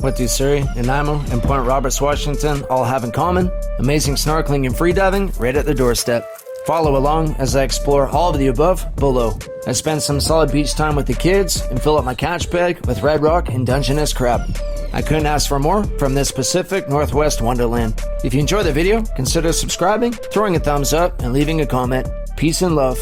What do Surrey, Nanaimo, and Point Roberts, Washington all have in common? Amazing snorkeling and freediving right at their doorstep. Follow along as I explore all of the above below. I spend some solid beach time with the kids and fill up my catch bag with red rock and Dungeness crab. I couldn't ask for more from this Pacific Northwest wonderland. If you enjoyed the video, consider subscribing, throwing a thumbs up, and leaving a comment. Peace and love.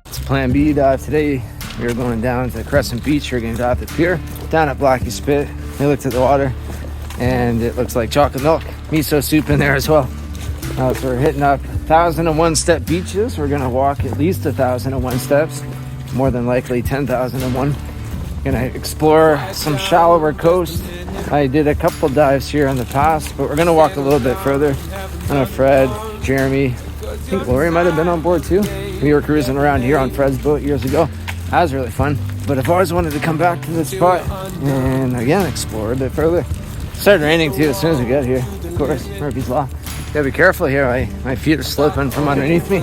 It's Plan B dive today. We are going down to Crescent Beach. We're going to dive the pier down at Blackie Spit. We looked at the water and it looks like chocolate milk. Miso soup in there as well. So we're hitting up 1,001 step beaches. We're going to walk at least 1,001 steps, more than likely 10,001. Going to explore some shallower coast. I did a couple dives here in the past, but we're going to walk a little bit further. I know Fred, Jeremy, I think Lori might have been on board too. We were cruising around here on Fred's boat years ago. That was really fun. But I've always wanted to come back to this spot and again explore a bit further. It started raining too as soon as we got here. Of course, Murphy's Law. Gotta be careful here. My feet are slipping from underneath me.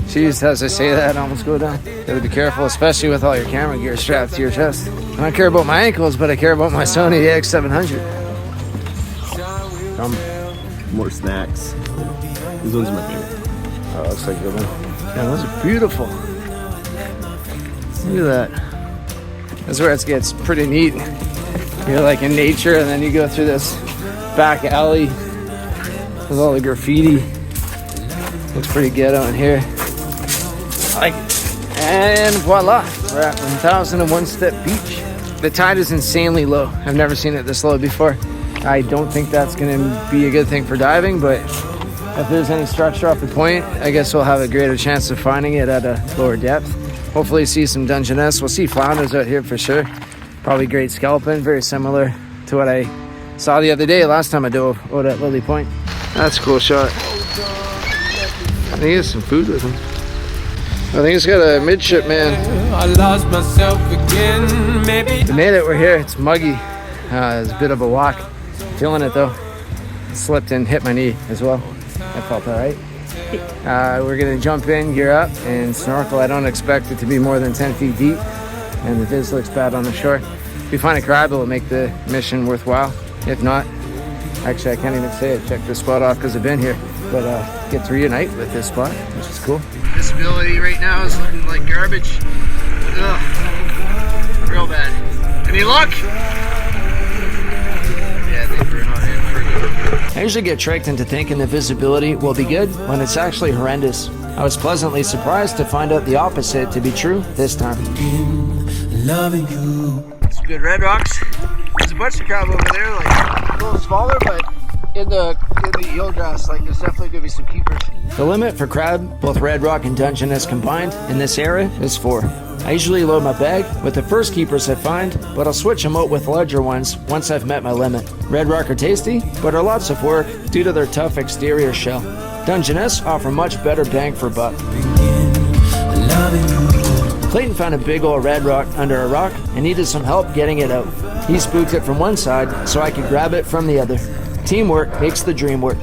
Jeez, as I say that, I almost go down. Gotta be careful, especially with all your camera gear strapped to your chest. I don't care about my ankles, but I care about my Sony AX700. More snacks. These ones are my favorite. Oh, looks like a good one. Yeah, those are beautiful. Look at that. That's where it gets pretty neat. You're like in nature and then you go through this back alley with all the graffiti. Looks pretty ghetto in here. I like it. And voila, we're at 1,001 step beach. The tide is insanely low. I've never seen it this low before. I don't think that's gonna be a good thing for diving, but if there's any structure off the point, I guess we'll have a greater chance of finding it at a lower depth. Hopefully see some Dungeness. We'll see flounders out here for sure. Probably great scalping, very similar to what I saw the other day last time I dove out at Lily Point. That's a cool shot. I think he has some food with him. I think he's got a midshipman. I lost myself again, maybe. We made it, we're here. It's muggy. It's a bit of a walk. Feeling it though. Slipped and hit my knee as well. I felt all right. We're gonna jump in, gear up, and snorkel. I don't expect it to be more than 10 feet deep, and the viz looks bad on the shore. If we find a crab, it'll make the mission worthwhile. If not, actually I can't even say I checked this spot off because I've been here, but get to reunite with this spot, which is cool. Visibility right now is looking like garbage. Ugh. Real bad. Any luck? Yeah, I think we're not in for good. I usually get tricked into thinking the visibility will be good when it's actually horrendous. I was pleasantly surprised to find out the opposite to be true this time. Some good red rocks. There's a bunch of crab over there, like a little smaller, but in the eelgrass, like there's definitely gonna be some keepers. The limit for crab, both red rock and Dungeness combined in this area, is 4. I usually load my bag with the first keepers I find, but I'll switch them out with larger ones once I've met my limit. Red rock are tasty, but are lots of work due to their tough exterior shell. Dungeness offer much better bang for buck. Clayton found a big old red rock under a rock and needed some help getting it out. He spooked it from one side so I could grab it from the other. Teamwork makes the dream work.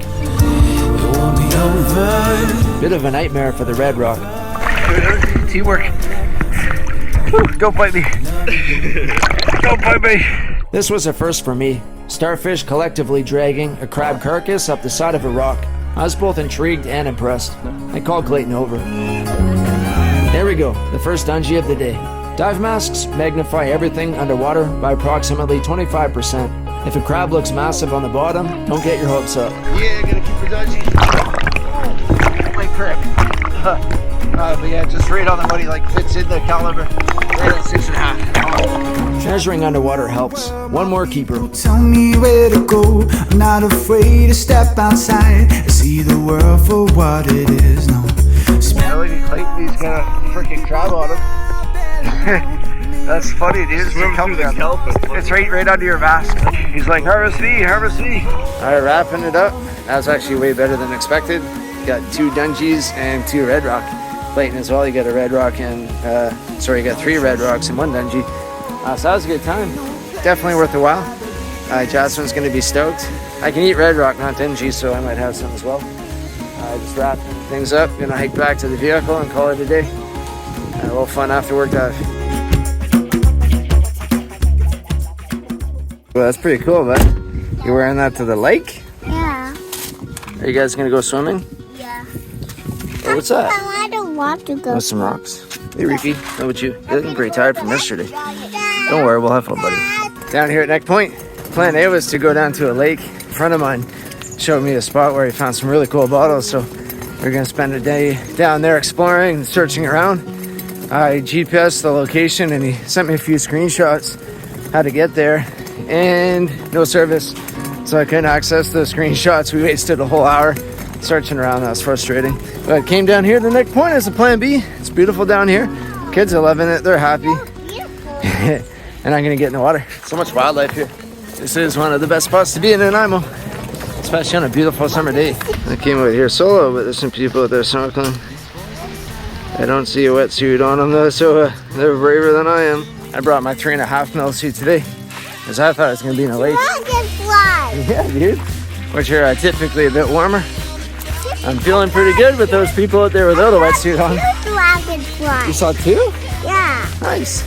Bit of a nightmare for the red rock. Teamwork. Whew, don't bite me. Don't bite me. This was a first for me. Starfish collectively dragging a crab carcass up the side of a rock. I was both intrigued and impressed. I called Clayton over. There we go, the first dungie of the day. Dive masks magnify everything underwater by approximately 25%. If a crab looks massive on the bottom, don't get your hopes up. Yeah, gotta keep your dungey. Oh, my prick. But yeah, just right on the money, like fits in the caliber. Right at 6.5. Treasuring underwater helps. One more keeper. Tell me where to go. I'm not afraid to step outside and see the world for what it is. No. Yeah, look at Clayton, he's got a freaking crab on him. That's funny, dude. It's right under your mask. He's like, harvest me, harvest me. Alright, wrapping it up. That was actually way better than expected. Got 2 dungies and 2 red rock. Clayton as well, you got a red rock and, you got 3 red rocks and 1 dungie. So that was a good time. Definitely worth a while. Jasmine's going to be stoked. I can eat red rock, not dungie, so I might have some as well. Just wrapping things up. Gonna hike back to the vehicle and call it a day. A little fun after work dive. Well, that's pretty cool, bud. You wearing that to the lake? Yeah. Are you guys gonna go swimming? Yeah. Oh, what's that? I don't want to go. With some rocks. Hey, Reefy, how about you? You're looking pretty tired from yesterday. Don't worry, we'll have fun, buddy. Down here at Neck Point, plan A was to go down to a lake. A friend of mine showed me a spot where he found some really cool bottles, so we're gonna spend a day down there exploring and searching around. I GPSed the location and he sent me a few screenshots how to get there, and no service, so I couldn't access the screenshots. We wasted a whole hour searching around. That was frustrating, but came down here to Neck Point as a plan B. It's beautiful down here. Kids are loving it. They're happy. And I'm gonna get in the water. So much wildlife here. This is one of the best spots to be in Nanaimo, especially on a beautiful summer day. I came out here solo, but there's some people out there snorkeling. I don't see a wetsuit on them though, so they're braver than I am. I brought my 3.5 mil suit today because I thought it was gonna be in a lake. Dragonfly. Yeah, dude. Which are typically a bit warmer. I'm feeling pretty good with those people out there without a wetsuit on. Dragonfly. You saw 2? Yeah. Nice.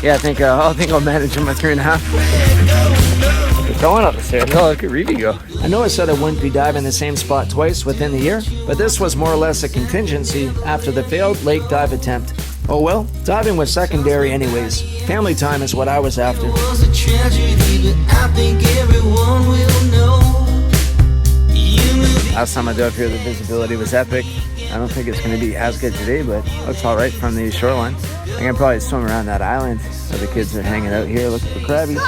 Yeah, I think I'll manage in my 3.5. We're going up the stairs. Oh, look at Reevy go. I know I said I wouldn't be diving the same spot twice within the year, but this was more or less a contingency after the failed lake dive attempt. Oh well, diving was secondary anyways. Family time is what I was after. Last time I dove here, the visibility was epic. I don't think it's going to be as good today, but looks all right from the shoreline. I can probably swim around that island where the kids are hanging out here looking for crabbies.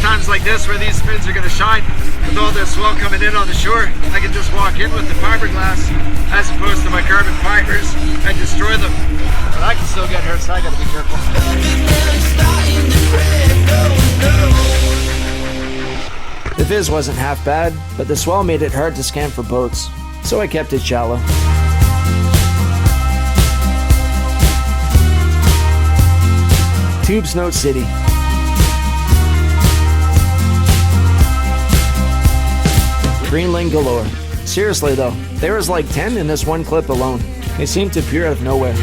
Times like this where these fins are going to shine with all this swell coming in on the shore, I can just walk in with the fiberglass as opposed to my carbon fibers and destroy them. But I can still get hurt, so I got to be careful. The fizz wasn't half bad, but the swell made it hard to scan for boats, so I kept it shallow. Tubes Note City. Greenling galore. Seriously though, there was like 10 in this one clip alone. They seemed to appear out of nowhere.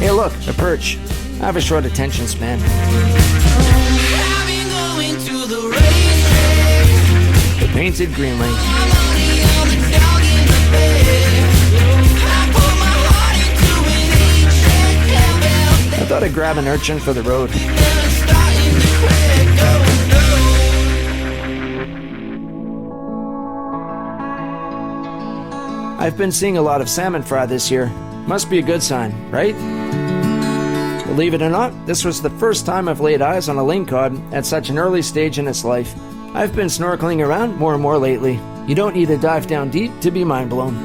Hey look, a perch. I have a short attention span. The painted greenling. I thought I'd grab an urchin for the road. I've been seeing a lot of salmon fry this year. Must be a good sign, right? Believe it or not, this was the first time I've laid eyes on a lingcod at such an early stage in its life. I've been snorkeling around more and more lately. You don't need to dive down deep to be mind blown.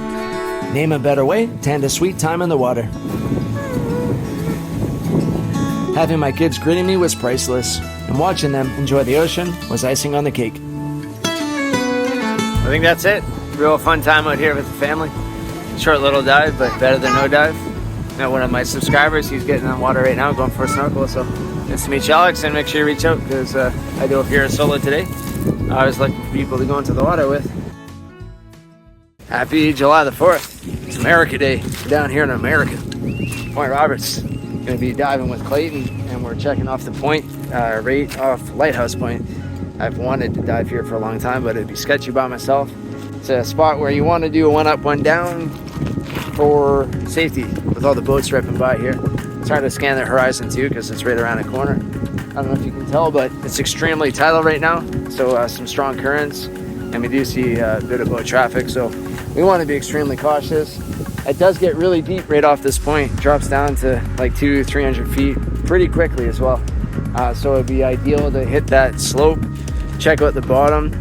Name a better way to end a sweet time in the water. Having my kids greeting me was priceless, and watching them enjoy the ocean was icing on the cake. I think that's it. Real fun time out here with the family. Short little dive, but better than no dive. Now one of my subscribers, he's getting on water right now, going for a snorkel, so nice to meet you, Alex, and make sure you reach out, because I do here solo today. I always looking for people to go into the water with. Happy July the 4th. It's America Day down here in America. Point Roberts. Gonna be diving with Clayton, and we're checking off the point, right off Lighthouse Point. I've wanted to dive here for a long time, but it'd be sketchy by myself. It's a spot where you want to do a one up, one down for safety with all the boats ripping by here. It's hard to scan the horizon too because it's right around a corner. I don't know if you can tell, but it's extremely tidal right now, so some strong currents, and we do see a bit of boat traffic, so we want to be extremely cautious. It does get really deep right off this point. It drops down to like 200-300 feet pretty quickly as well. So it'd be ideal to hit that slope, check out the bottom.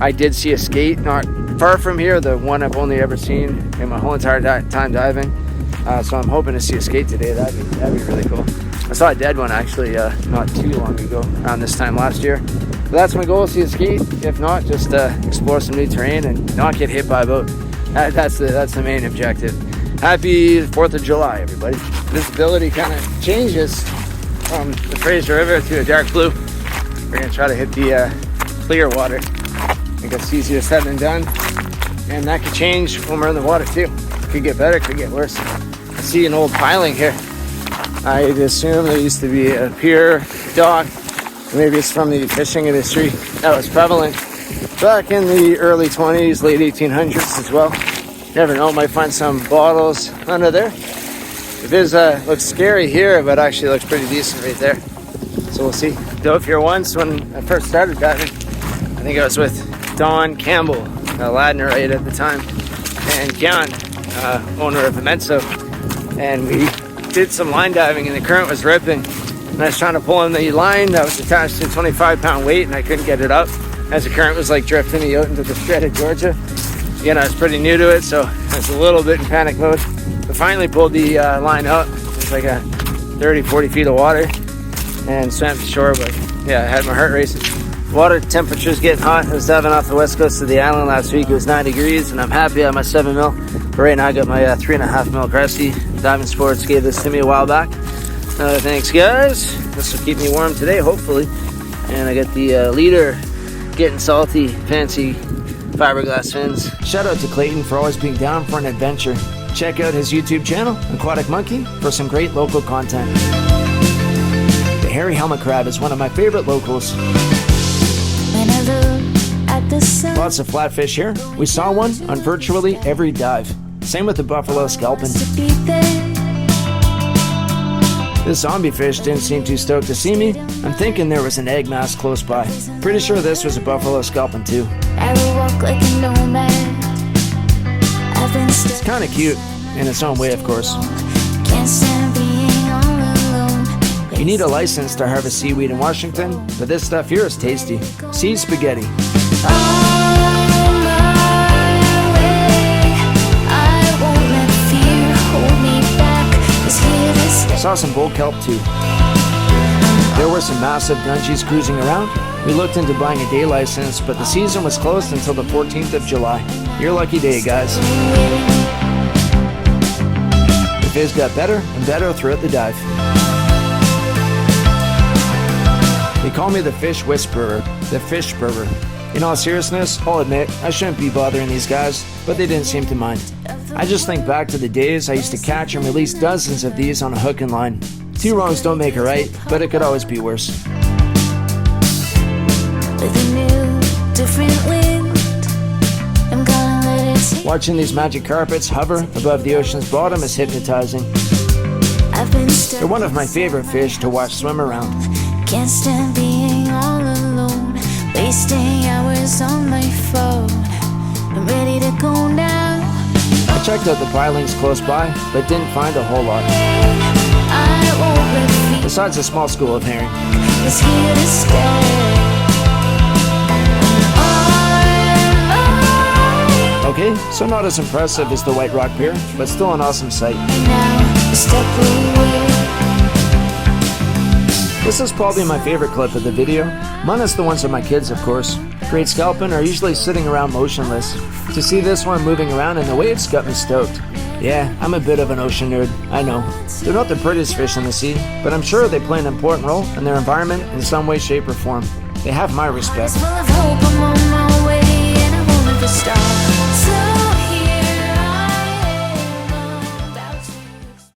I did see a skate not far from here, the one I've only ever seen in my whole entire time diving. So I'm hoping to see a skate today. That'd be really cool. I saw a dead one actually not too long ago, around this time last year. So that's my goal, see a skate. If not, just explore some new terrain and not get hit by a boat. That's the main objective. Happy 4th of July, everybody. Visibility kind of changes from the Fraser River to a dark blue. We're gonna try to hit the clear water. I think it's easier said than done. And that could change when we're in the water too. Could get better, could get worse. I see an old piling here. I'd assume there used to be a pier, dock. Maybe it's from the fishing industry that was prevalent back in the early 20s, late 1800s as well. Never know, might find some bottles under there. It is, looks scary here, but actually looks pretty decent right there. So we'll see. Dove here once when I first started diving. I think I was with Don Campbell, a Ladnerite at the time, and Kian, owner of Immenso. And we did some line diving and the current was ripping. And I was trying to pull in the line that was attached to a 25-pound weight and I couldn't get it up as the current was like drifting me out into the Strait of Georgia. Again, I was pretty new to it, so I was a little bit in panic mode. But finally pulled the line up. It was like a 30, 40 feet of water and swam to shore, but yeah, I had my heart racing. Water temperature's getting hot. I was diving off the west coast of the island last week. It was 9 degrees and I'm happy I have my 7 mil. But right now I got my 3.5 mil Cresty. Diving Sports gave this to me a while back. Thanks guys. This will keep me warm today, hopefully. And I got the leader getting salty, fancy fiberglass fins. Shout out to Clayton for always being down for an adventure. Check out his YouTube channel, Aquatic Monkey, for some great local content. The hairy helmet crab is one of my favorite locals. Lots of flatfish here. We saw one on virtually every dive. Same with the buffalo sculpin. This zombie fish didn't seem too stoked to see me. I'm thinking there was an egg mask close by. Pretty sure this was a buffalo sculpin too. It's kind of cute, in its own way of course. You need a license to harvest seaweed in Washington, but this stuff here is tasty. Sea spaghetti. Saw some bull kelp too. There were some massive dungeons cruising around. We looked into buying a day license, but the season was closed until the 14th of July. Your lucky day, guys. The fish got better and better throughout the dive. They call me the fish whisperer, the fish spurrer. In all seriousness, I'll admit, I shouldn't be bothering these guys, but they didn't seem to mind. I just think back to the days I used to catch and release dozens of these on a hook and line. 2 wrongs don't make a right, but it could always be worse. Watching these magic carpets hover above the ocean's bottom is hypnotizing. They're one of my favorite fish to watch swim around. Can't stand being all alone, wasting hours on my phone. I'm ready to go now. I checked out the pilings close by, but didn't find a whole lot. Besides a small school of herring. It's here to stay. Okay, so not as impressive as the White Rock Pier, but still an awesome sight. Now, step away. This is probably my favorite clip of the video, minus the ones of my kids of course. Great sculpin are usually sitting around motionless. To see this one moving around in the waves got me stoked. Yeah, I'm a bit of an ocean nerd, I know. They're not the prettiest fish in the sea, but I'm sure they play an important role in their environment in some way, shape or form. They have my respect. Full of hope, I'm on my way, and I won't ever stop.